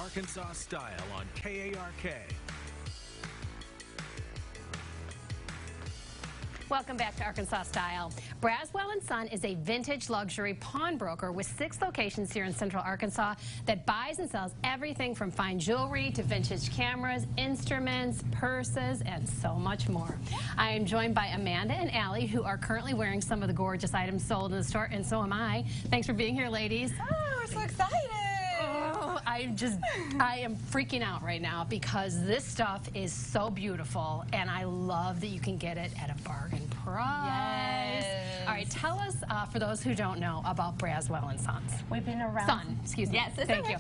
Arkansas Style on KARK. Welcome back to Arkansas Style. Braswell & Son is a vintage luxury pawnbroker with 6 locations here in Central Arkansas that buys and sells everything from fine jewelry to vintage cameras, instruments, purses, and so much more. I am joined by Amanda and Allie, who are currently wearing some of the gorgeous items sold in the store, and so am I. Thanks for being here, ladies. Oh, we're so excited. Oh, I am freaking out right now because this stuff is so beautiful, and I love that you can get it at a bargain price. Yes. All right, tell us, for those who don't know, about Braswell & Sons. We've been around. Son, excuse me. Yes, thank you.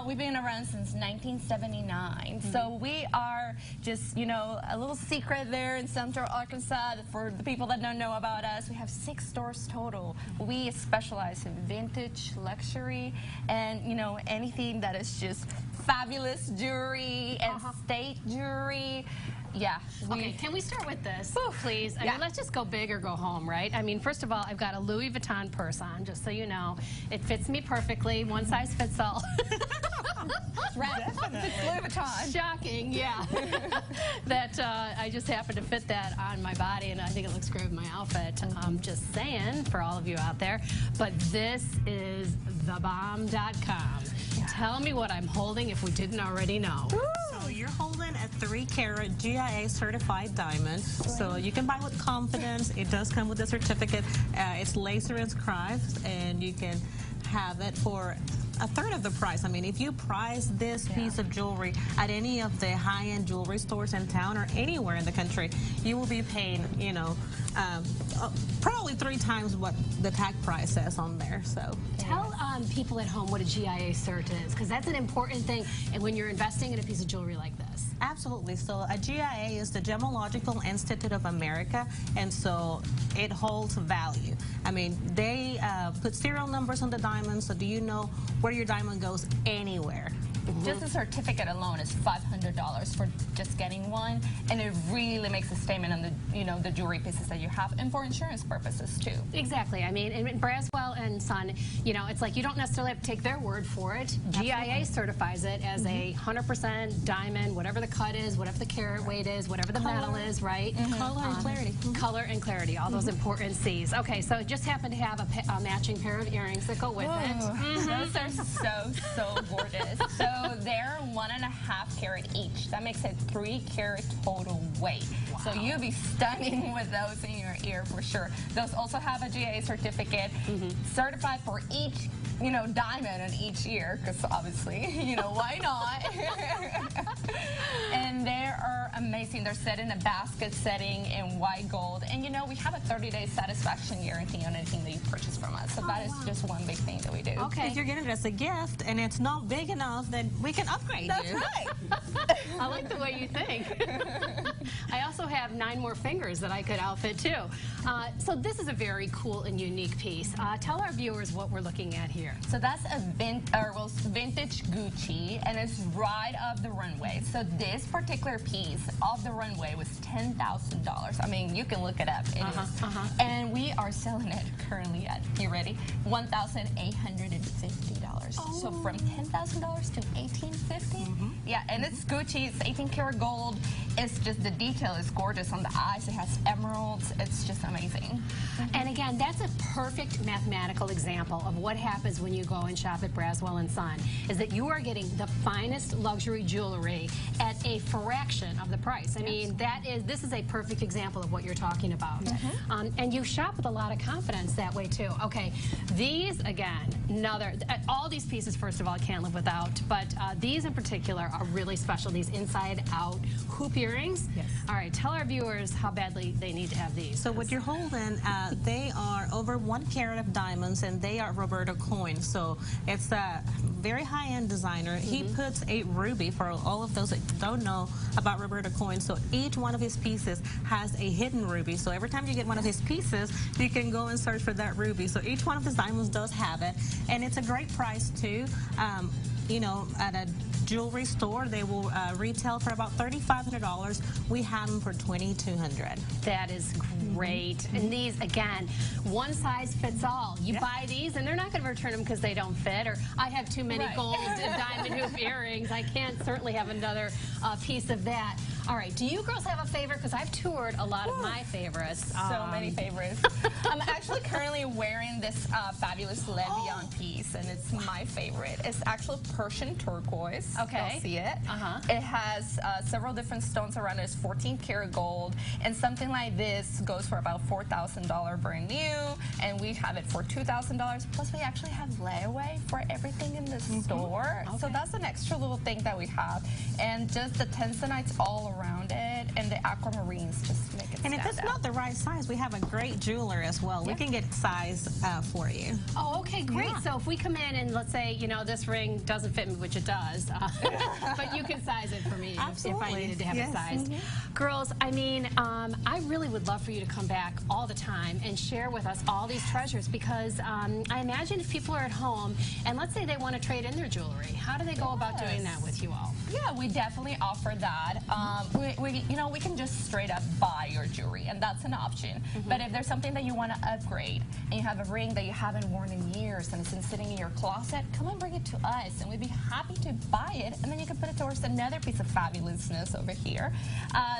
We've been around since 1979. So we are just, you know, a little secret there in Central Arkansas. For the people that don't know about us, we have 6 stores total. We specialize in vintage, luxury, and, you know, anything that is just fabulous jewelry and state jewelry. Yeah. Okay, can we start with this, please? I Yeah. mean, let's just go big or go home, right? I mean, first of all, I've got a Louis Vuitton purse on, just so you know. It fits me perfectly. One size fits all. Definitely. Louis Vuitton. Shocking, yeah. That I just happened to fit that on my body, and I think it looks great with my outfit. Just saying, for all of you out there. But this is thebomb.com. Tell me what I'm holding if we didn't already know. So you're holding a 3-carat GIA certified diamond. So you can buy with confidence. It does come with a certificate. It's laser inscribed, and you can have it for a third of the price. I mean, if you price this piece of jewelry at any of the high-end jewelry stores in town or anywhere in the country, you will be paying, you know, probably 3 times what the tag price says on there. So tell people at home what a GIA cert is, because that's an important thing, and when you're investing in a piece of jewelry like this. Absolutely. So a GIA is the Gemological Institute of America, and so it holds value. I mean, they put serial numbers on the diamonds, so do you know where your diamond goes anywhere? Just a certificate alone is $500 for just getting one, and it really makes a statement on the, you know, the jewelry pieces that you have, and for insurance purposes too. Exactly. I mean, in Braswell & Son, you know, it's like you don't necessarily have to take their word for it. GIA certifies it as a 100% diamond, whatever the cut is, whatever the carat weight is, whatever the metal is, right? Color and clarity. Color and clarity, all those important C's. Okay, so it just happened to have a matching pair of earrings that go with it. Those are so gorgeous. So they're 1.5 carat each. That makes it 3 carat total weight. Wow. So you'll be stunning with those in your ear for sure. Those also have a GIA certificate, certified for each, you know, diamond in each ear, because obviously, you know, why not? And they are amazing. They're set in a basket setting in white gold. And, you know, we have a 30-day satisfaction guarantee on anything that you purchase from us. So that is just one big thing that we do. Okay. If you're getting it as a gift and it's not big enough, then we can upgrade That's you. right. I like the way you think. I also have 9 more fingers that I could outfit too. So this is a very cool and unique piece. Tell our viewers what we're looking at here. So that's a vintage Gucci, and it's right off the runway. So this particular piece off the runway was $10,000. I mean, you can look it up. It is. And we are selling it currently at, you ready? $1,850. Oh. So from $10,000 to $1,850. Yeah, and it's Gucci. It's 18 karat gold. It's just, the detail is gorgeous on the eyes. It has emeralds. It's just amazing. And again, that's a perfect mathematical example of what happens when you go and shop at Braswell & Son, is that you are getting the finest luxury jewelry at a fraction of the price. I mean, this is a perfect example of what you're talking about. And you shop with a lot of confidence that way too. Okay, these, again, all these pieces, first of all, I can't live without, but these in particular are really special, these inside-out hoop earrings. Yes. All right, tell our viewers how badly they need to have these. So what you're holding, they are over 1 carat of diamonds, and they are Roberto coin. So it's a very high-end designer. He puts a ruby, for all of those that don't know about Roberto coin. So each one of his pieces has a hidden ruby. So every time you get one of his pieces, you can go and search for that ruby. So each one of his diamonds does have it, and it's a great price too. you know, at a jewelry store, they will retail for about $3,500. We have them for $2,200. That is great. And these, again, one size fits all. You buy these, and they're not going to return them because they don't fit, or I have too many gold and diamond hoop earrings. I can't certainly have another piece of that. All right, do you girls have a favorite? Because I've toured a lot of my favorites. So many favorites. I'm actually currently wearing this fabulous Levian piece, and it's my favorite. It's actually Persian turquoise. Okay. You'll see it. It has several different stones around it. It's 14 karat gold, and something like this goes for about $4,000 brand new, and we have it for $2,000. Plus, we actually have layaway for everything in the store. Okay. So that's an extra little thing that we have, and just the tanzanites all around it, and the aquamarines just make it stand And if it's not the right size, we have a great jeweler as well. We can get size for you. Oh, okay, great. Yeah. So if we come in and let's say, you know, this ring doesn't fit me, which it does, but you can size it for me if I needed to have it sized. Girls, I mean, I really would love for you to come back all the time and share with us all these treasures, because I imagine if people are at home and let's say they want to trade in their jewelry, how do they go about doing that with you all? Yeah, we definitely offer that. We can just straight up buy your jewelry, and that's an option. But if there's something that you want to upgrade, and you have a ring that you haven't worn in years and it's been sitting in your closet, come and bring it to us, and we'd be happy to buy it, and then you can put it towards another piece of fabulousness over here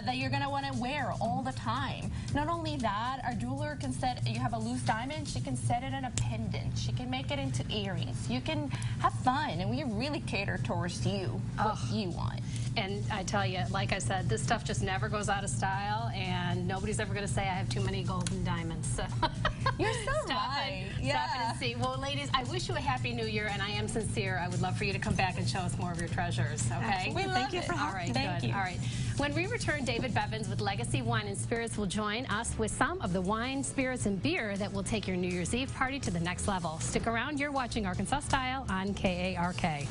that you're going to want to wear all the time. Not only that, our jeweler can set, you have a loose diamond, she can set it in a pendant, she can make it into earrings. You can have fun, and we really cater towards you, what you want. And I tell you, like I said, this stuff just never goes out of style, and nobody's ever going to say I have too many gold and diamonds. So. You're so right. Stop it and see. Well, ladies, I wish you a happy new year, and I am sincere. I would love for you to come back and show us more of your treasures, okay? We Thank you it. for having us. Thank you. All right. When we return, David Bevins with Legacy Wine and Spirits will join us with some of the wine, spirits, and beer that will take your New Year's Eve party to the next level. Stick around. You're watching Arkansas Style on KARK.